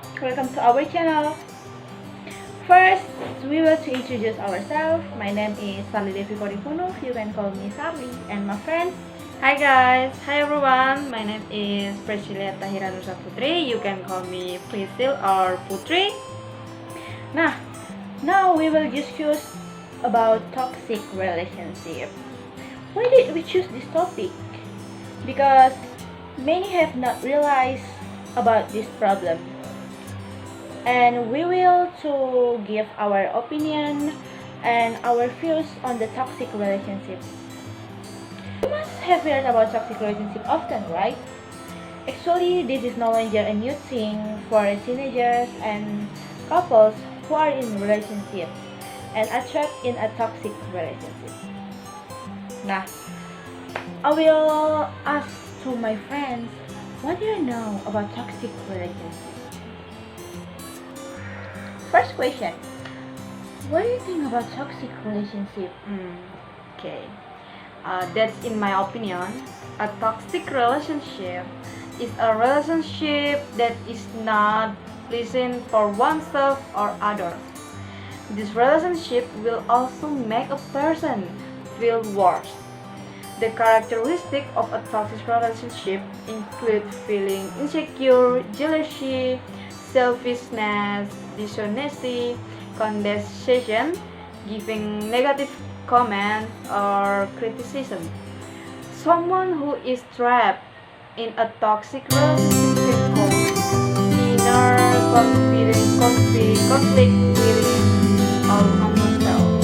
Welcome to our channel. First, we will to introduce ourselves. My name is Sarli Devi Koripuno. You can call me Sarli. And my friends. Hi guys, hi everyone. My name is Priscilla Tahira Nusa Putri. You can call me Prisil or Putri. Nah, now we will discuss about toxic relationship. Why did we choose this topic? Because many have not realized about this problem. And we will to give our opinion and our views on the toxic relationship. You must have heard about toxic relationship often, right? Actually, this is no longer a new thing for teenagers and couples who are in relationships and are trapped in a toxic relationship. Nah, I will ask to my friends, what do you know about toxic relationships? First question, what do you think about toxic relationship? Okay, that's in my opinion. A toxic relationship is a relationship that is not pleasant for oneself or others. This relationship will also make a person feel worse. The characteristic of a toxic relationship include feeling insecure, jealousy, selfishness, dishonesty, condescension, giving negative comment or criticism. Someone who is trapped in a toxic relationship can cause inner conflict within oneself.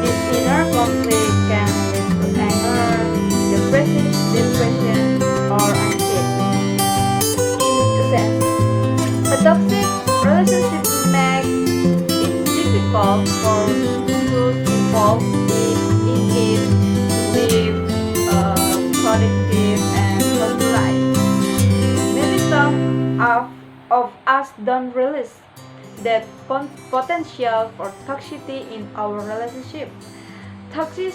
This inner conflict can lead to anger, depression, or anxiety. In a sense, a toxic relationship makes it difficult for those involved in it to live a productive and healthy life. Maybe some of us don't realize that potential for toxicity in our relationship. Toxic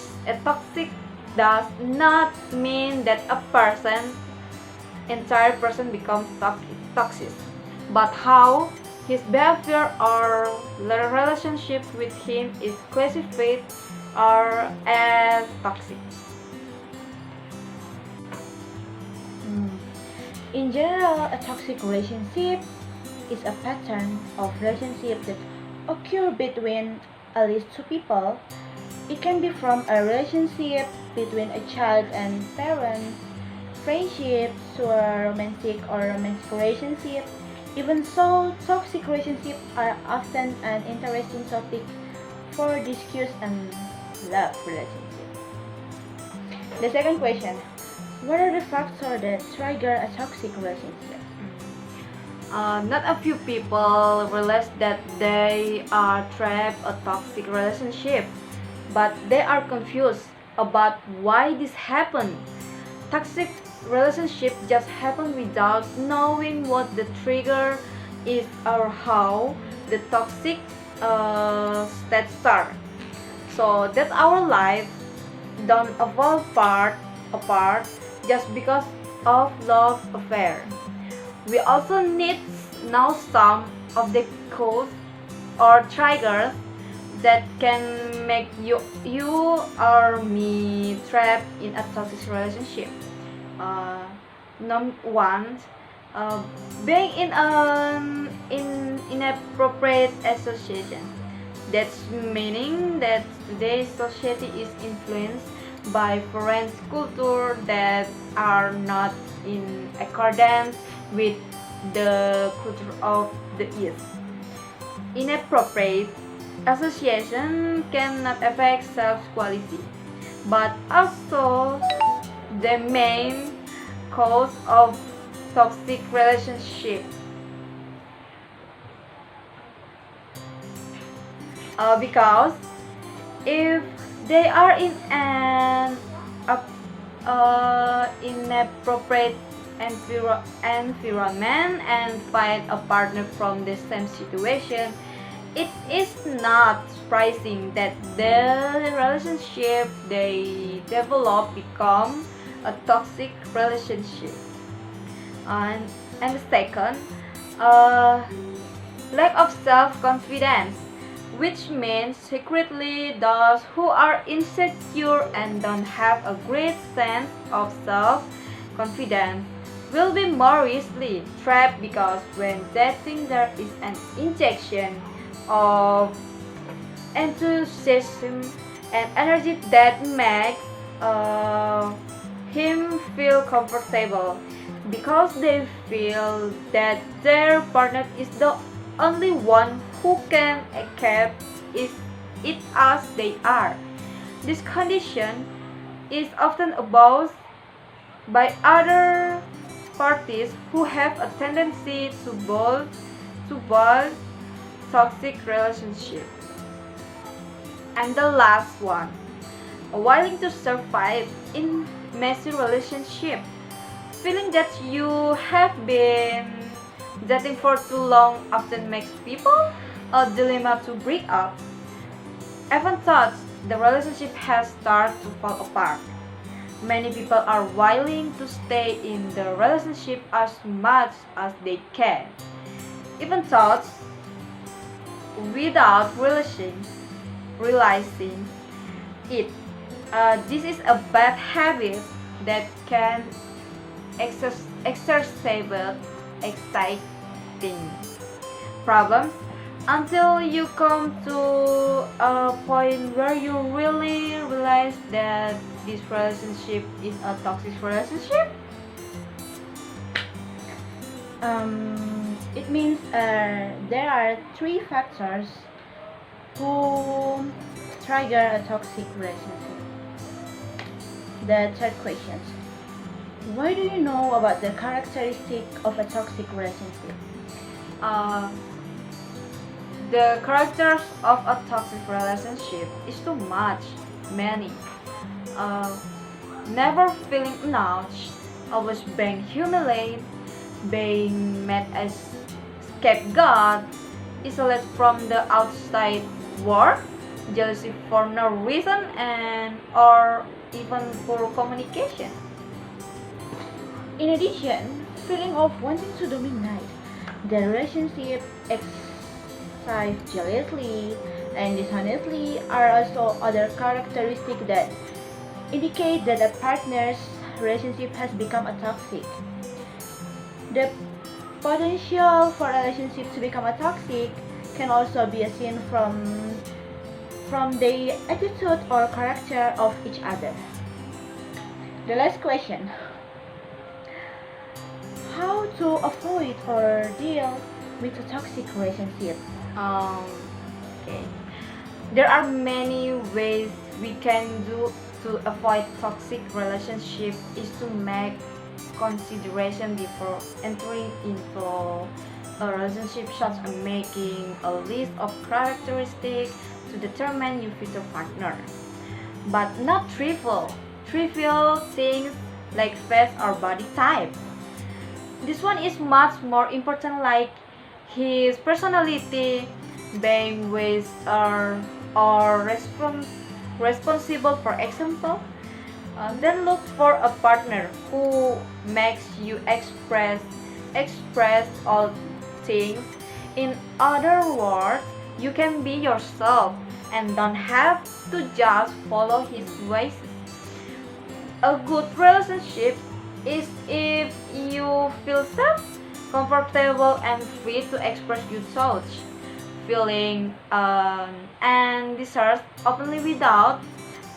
does not mean that a entire person becomes toxic, but how his behavior or the relationship with him is classified or as toxic. In general, a toxic relationship is a pattern of relationship that occur between at least two people. It can be from a relationship between a child and parents, friendship to a romantic relationship. Even so, toxic relationships are often an interesting topic for discuss and love relationship. The second question, what are the factors that trigger a toxic relationship? Not a few people realize that they are trapped a toxic relationship, but they are confused about why this happened. Toxic relationship just happen without knowing what the trigger is or how the toxic state start. So that our life don't evolve apart just because of love affair. We also need know some of the cause or triggers that can make you or me trapped in a toxic relationship. Uh, Number one, uh, being in an inappropriate association. That's meaning that today's society is influenced by foreign culture that are not in accordance with the culture of the East. Inappropriate association cannot affect self-quality, but also the main cause of toxic relationship. Because if they are in an inappropriate environment and find a partner from the same situation, it is not surprising that the relationship they develop become a toxic relationship. And second, Uh, Lack of self-confidence, which means secretly those who are insecure and don't have a great sense of self-confidence will be more easily trapped because when dating there is an injection of enthusiasm and energy that makes uh, him feel comfortable because they feel that their partner is the only one who can accept it as they are. This condition is often abused by other parties who have a tendency to build toxic relationships. And the last one, willing to survive in messy relationship. Feeling that you have been dating for too long often makes people a dilemma to break up. Even thought the relationship has started to fall apart. Many people are willing to stay in the relationship as much as they can, even thoughts without realizing it. This is a bad habit that can exacerbate exciting problems until you come to a point where you really realize that this relationship is a toxic relationship. It means there are three factors who trigger a toxic relationship. The third question: why do you know about the characteristic of a toxic relationship? Uh, the characters of a toxic relationship is too much, many. Uh, Never feeling enough, always being humiliated, being made as scapegoat, isolated from the outside world, jealousy for no reason, and or even poor communication. In addition, feeling of wanting to dominate the relationship, exercise jealously and dishonestly are also other characteristics that indicate that a partner's relationship has become a toxic. The potential for a relationship to become a toxic can also be seen from the attitude or character of each other. The last question: how to avoid or deal with a toxic relationship? Um, okay. There are many ways we can do to avoid toxic relationship is to make consideration before entering into a relationship such as making a list of characteristics to determine your future partner. But not trivial things like face or body type. This one is much more important like his personality, being with or responsible for example. Then look for a partner who makes you express all things. In other words, you can be yourself and don't have to just follow his ways. A good relationship is if you feel safe, comfortable, and free to express your thoughts, feeling, and desires openly without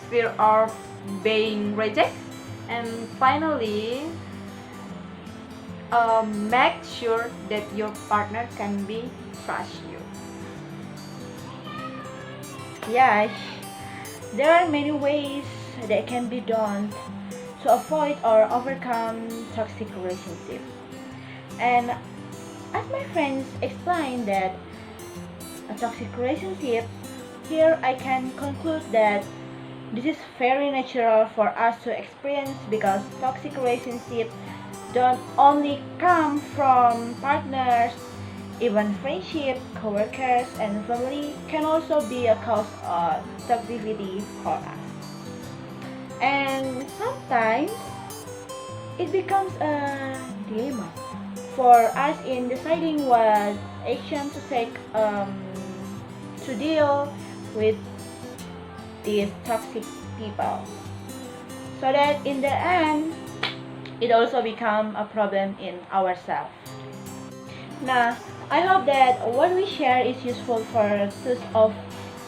fear of being rejected. And finally, make sure that your partner can be trust you. Yes, there are many ways that can be done to avoid or overcome toxic relationship. And as my friends explained that a toxic relationship, here I can conclude that this is very natural for us to experience because toxic relationships don't only come from partners, even friendship, coworkers, and family can also be a cause of toxicity for us. And sometimes it becomes a dilemma for us in deciding what action to take to deal with these toxic people, so that in the end it also become a problem in ourselves. Now, I hope that what we share is useful for those of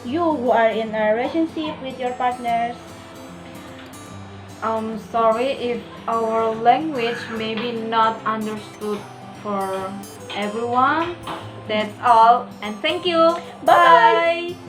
you who are in a relationship with your partners. I'm sorry if our language may be not understood for everyone. That's all, and thank you. Bye. Bye.